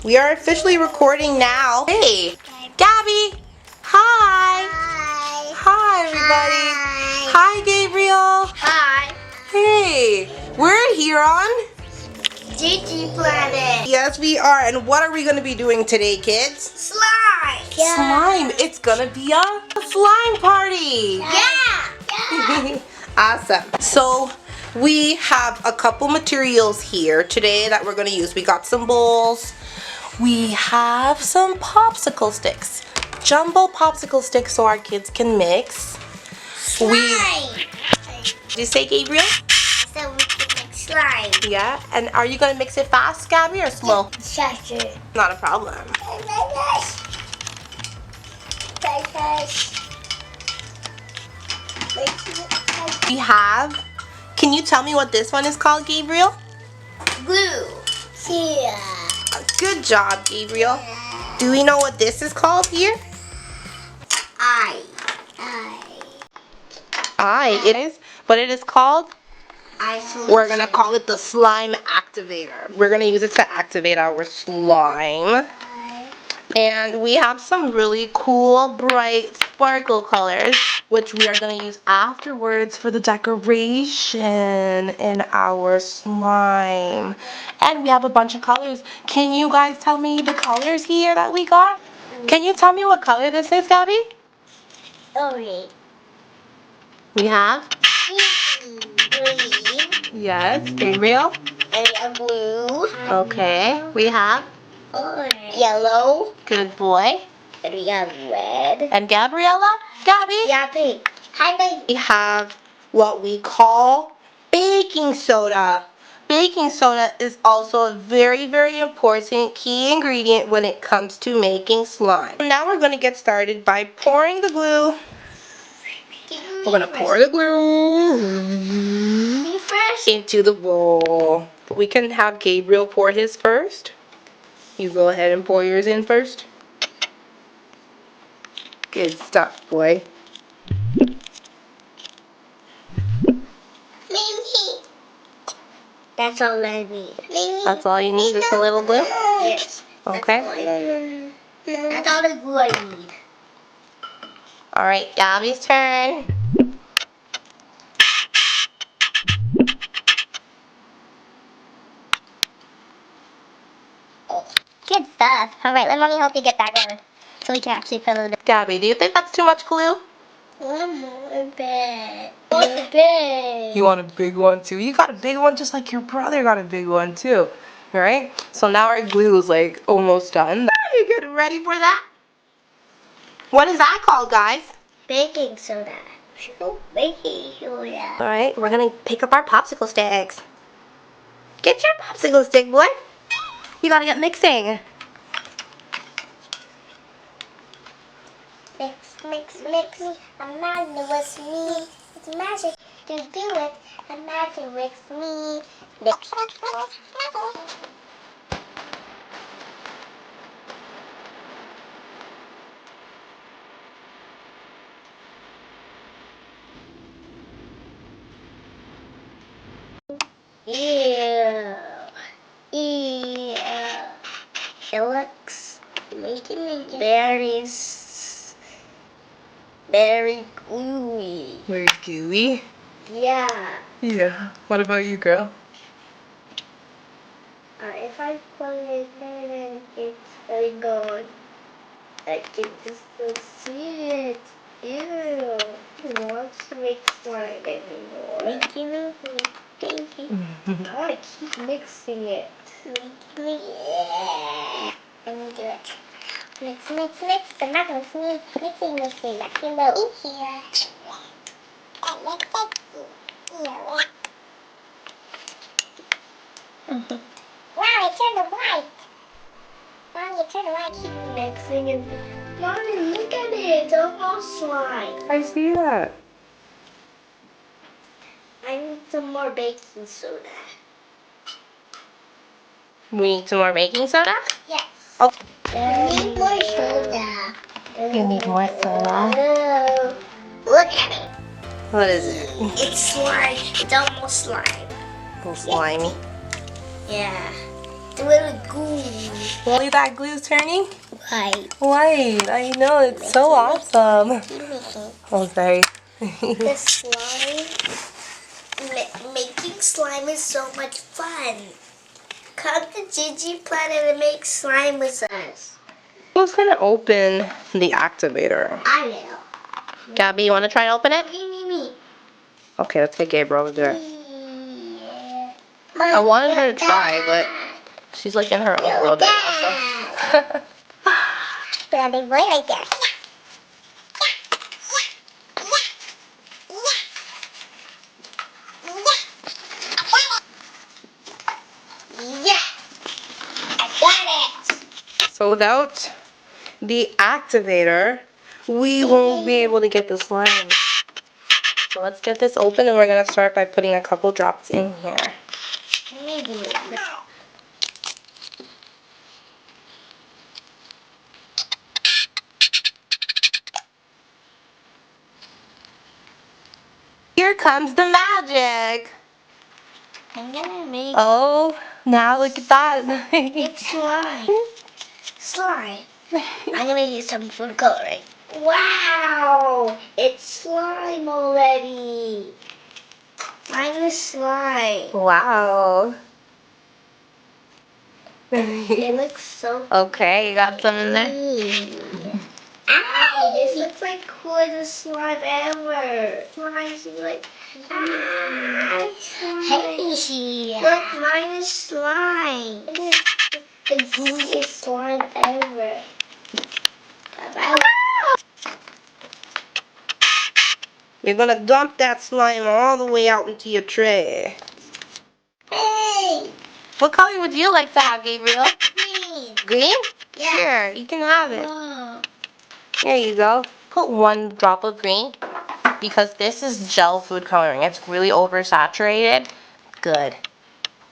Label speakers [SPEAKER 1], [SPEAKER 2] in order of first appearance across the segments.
[SPEAKER 1] We are officially recording now. Hey, Gabby. Hi.
[SPEAKER 2] Hi.
[SPEAKER 1] Hi, everybody. Hi, Gabriel.
[SPEAKER 2] Hi.
[SPEAKER 1] Hey, we're here on
[SPEAKER 2] GG Planet.
[SPEAKER 1] Yes, we are. And what are we going to be doing today, kids?
[SPEAKER 2] Slime. Yeah.
[SPEAKER 1] Slime. It's going to be a slime party.
[SPEAKER 2] Yeah.
[SPEAKER 1] Awesome. So we have a couple materials here today that we're going to use. We got some bowls. We have some popsicle sticks. Jumbo popsicle sticks so our kids can mix.
[SPEAKER 2] Slime.
[SPEAKER 1] Did you say, Gabriel?
[SPEAKER 2] So we can make slime.
[SPEAKER 1] Yeah. And are you going to mix it fast, Gabby, or slow?
[SPEAKER 2] Sure.
[SPEAKER 1] Not a problem. We have, can you tell me what this one is called, Gabriel?
[SPEAKER 2] Glue. Yeah.
[SPEAKER 1] Good job, Gabriel. Do we know what this is called here? It is. What it is called? We're gonna call it the slime activator. We're gonna use it to activate our slime. And we have some really cool, bright sparkle colors, which we are gonna use afterwards for the decoration in our slime. And we have a bunch of colors. Can you guys tell me the colors here that we got? Can you tell me what color this is, Gabby?
[SPEAKER 2] Orange.
[SPEAKER 1] We have?
[SPEAKER 2] Green.
[SPEAKER 1] Yes, Gabriel.
[SPEAKER 2] And blue.
[SPEAKER 1] Okay, we have?
[SPEAKER 2] Yellow.
[SPEAKER 1] Good boy.
[SPEAKER 2] And we have red.
[SPEAKER 1] And Gabriella? Gabby?
[SPEAKER 2] Yeah, pink. Hi, baby.
[SPEAKER 1] We have what we call baking soda. Baking soda is also a very, very important key ingredient when it comes to making slime. Now we're going to get started by pouring the glue. We're going to pour the glue into the bowl. We can have Gabriel pour his first. You go ahead and pour yours in first. Good stuff, boy.
[SPEAKER 2] That's all I need.
[SPEAKER 1] That's all you need, just a little glue?
[SPEAKER 2] Yes.
[SPEAKER 1] Okay.
[SPEAKER 2] That's all the glue I need.
[SPEAKER 1] Alright, Gabby's turn.
[SPEAKER 2] Good stuff. Alright, let mommy help you get that going. So we can actually fill it up.
[SPEAKER 1] Gabby, do you think that's too much glue?
[SPEAKER 2] One more bit. One bit.
[SPEAKER 1] You want a big one too? You got a big one just like your brother got a big one too. Alright? So now our glue is like almost done. Are you getting ready for that? What is that called, guys?
[SPEAKER 2] Baking soda. Baking soda.
[SPEAKER 1] Alright, we're gonna pick up our popsicle sticks. Get your popsicle stick, boy. You gotta get mixing.
[SPEAKER 2] Mix, mix, mix. Imagine it was me. It's magic to do it. Imagine it was me. Mix. Ew. Ew. It looks very gooey.
[SPEAKER 1] Very gooey?
[SPEAKER 2] Yeah.
[SPEAKER 1] Yeah. What about you, girl?
[SPEAKER 2] If I put it in, it's very good. I can just still see it. Ew. Who wants to make slime anymore? Making it. I want to keep mixing it. Yeah. Let me do it. Mix, mix, mix. I'm not going to sneeze. Mixing. Back in here. Wow, it turned white. Mommy, it turned white. Keep mixing it. Mommy, look at it. It's almost slime.
[SPEAKER 1] I see that.
[SPEAKER 2] I need some more baking soda.
[SPEAKER 1] We need some more baking soda?
[SPEAKER 2] Yes.
[SPEAKER 1] Okay.
[SPEAKER 2] I need more soda.
[SPEAKER 1] You need more soda?
[SPEAKER 2] Oh, look at it.
[SPEAKER 1] What is it?
[SPEAKER 2] It's slime. It's almost slime.
[SPEAKER 1] A little slimy.
[SPEAKER 2] Yeah. little glue.
[SPEAKER 1] Wally, that glue's turning
[SPEAKER 2] Right.
[SPEAKER 1] white. I know, it's so awesome. Oh, sorry.
[SPEAKER 2] The slime, making slime is so much fun. Come to Gigi Planet and make slime with us.
[SPEAKER 1] Who's gonna open the activator?
[SPEAKER 2] I will.
[SPEAKER 1] Gabby, you wanna try and open it?
[SPEAKER 2] Me.
[SPEAKER 1] Okay, let's get Gabriel to do it.
[SPEAKER 2] Yeah.
[SPEAKER 1] I wanted her to try, but she's like in her own world right now, so.
[SPEAKER 2] Got a big boy right there. Yeah, I got it.
[SPEAKER 1] So without the activator, we won't be able to get the slime. So let's get this open, and we're gonna start by putting a couple drops in here. Here comes the magic.
[SPEAKER 2] I'm gonna make
[SPEAKER 1] Oh, now look at that.
[SPEAKER 2] it's slime. Slime. I'm gonna use some food coloring. Wow! It's slime already. Mine is slime.
[SPEAKER 1] Wow.
[SPEAKER 2] It looks so
[SPEAKER 1] Okay, you got some in there?
[SPEAKER 2] pretty. Ow! This looks like coolest slime ever. Mine's like hey, look, mine is slime. It's the coolest slime ever.
[SPEAKER 1] You're gonna dump that slime all the way out into your tray.
[SPEAKER 2] Hey!
[SPEAKER 1] What color would you like to have, Gabriel?
[SPEAKER 2] Green.
[SPEAKER 1] Green?
[SPEAKER 2] Yeah.
[SPEAKER 1] Sure, you can have it.
[SPEAKER 2] Oh.
[SPEAKER 1] Here you go. Put 1 drop of green because this is gel food coloring. It's really oversaturated. Good.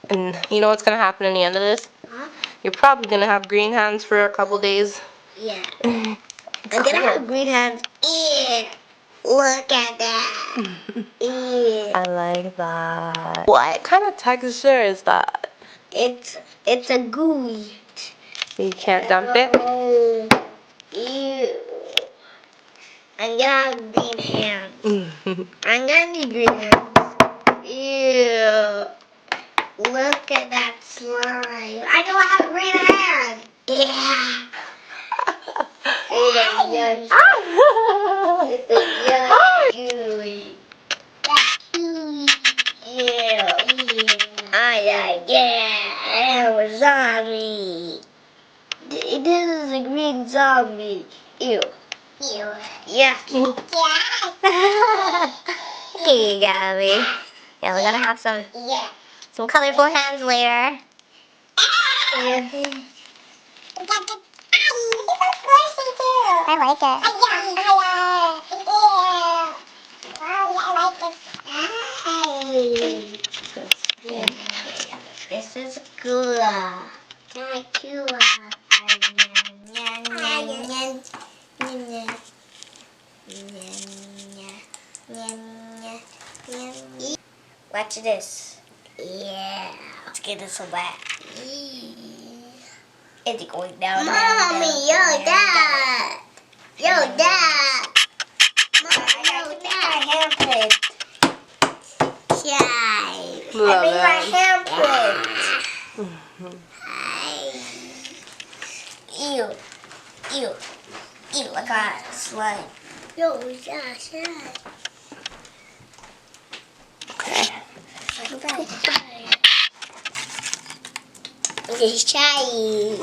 [SPEAKER 1] And you know what's gonna happen in the end of this?
[SPEAKER 2] Huh?
[SPEAKER 1] You're probably gonna have green hands for a couple days.
[SPEAKER 2] Yeah. I'm gonna have green hands. Yeah. Look at that. Yeah.
[SPEAKER 1] I like that. What kind of texture is that?
[SPEAKER 2] It's a gooey.
[SPEAKER 1] You can't dump it?
[SPEAKER 2] Oh. Ew. I'm gonna have green hands. I'm gonna need green hands. Ew. Look at that slime. I don't have green hands. Yeah. It's gooey. Ew. I am a zombie. This is a green zombie. Ew. Ew. Yeah. Here you go, me. Yeah, we're gonna have some colorful hands later. Yeah. I like it. This is Gula. Watch this. Yeah. Let's get this wet. It's going down. Mommy, yo, Dad. Yo, Dad. Mommy, yo, Dad.
[SPEAKER 1] Love
[SPEAKER 2] I made my
[SPEAKER 1] it.
[SPEAKER 2] handprint. Ew. Ew. Ew, I got slime. Yo, yeah, slime.
[SPEAKER 1] Okay.
[SPEAKER 2] It's shiny.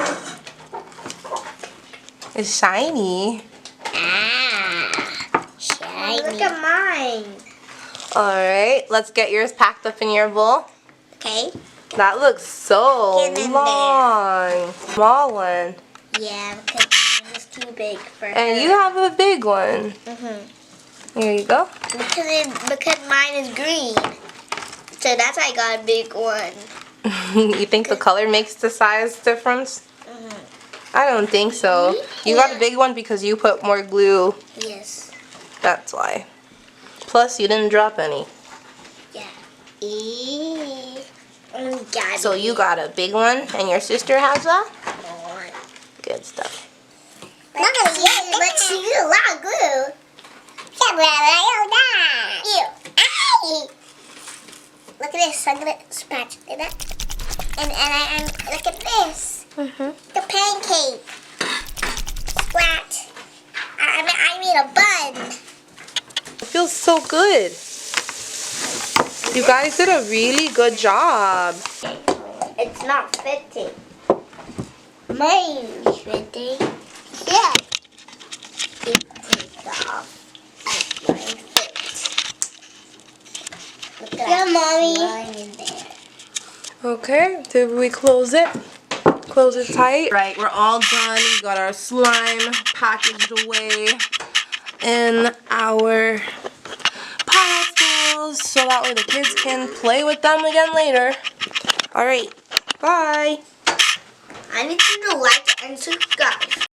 [SPEAKER 1] It's shiny.
[SPEAKER 2] Shiny. Oh, look at mine.
[SPEAKER 1] Alright, let's get yours packed up in your bowl.
[SPEAKER 2] Okay.
[SPEAKER 1] That looks so
[SPEAKER 2] Get in
[SPEAKER 1] long. Small one.
[SPEAKER 2] Yeah, because mine is too big for her.
[SPEAKER 1] And you have a big one. Here you go.
[SPEAKER 2] Because mine is green. So that's why I got a big one.
[SPEAKER 1] You think the color makes the size difference? I don't think so. You got a big one because you put more glue.
[SPEAKER 2] Yes.
[SPEAKER 1] That's why. Plus, you didn't drop any.
[SPEAKER 2] Yeah. Gabby.
[SPEAKER 1] So you got a big one, and your sister has a? Good stuff.
[SPEAKER 2] But she used a lot of glue. Ew. Ay! Look at this. I'm gonna scratch it up. And look at this. The pancake. Splat. I made a bun.
[SPEAKER 1] It feels so good. You guys did a really good job.
[SPEAKER 2] It's not fitting. Mine is fitting. Yeah. It takes off. Mine fits. Look at that slime in there.
[SPEAKER 1] Okay, did we close it? Close it tight. Right, we're all done. We got our slime packaged away in our pedestals so that way the kids can play with them again later. Alright, bye.
[SPEAKER 2] I need you to like and subscribe.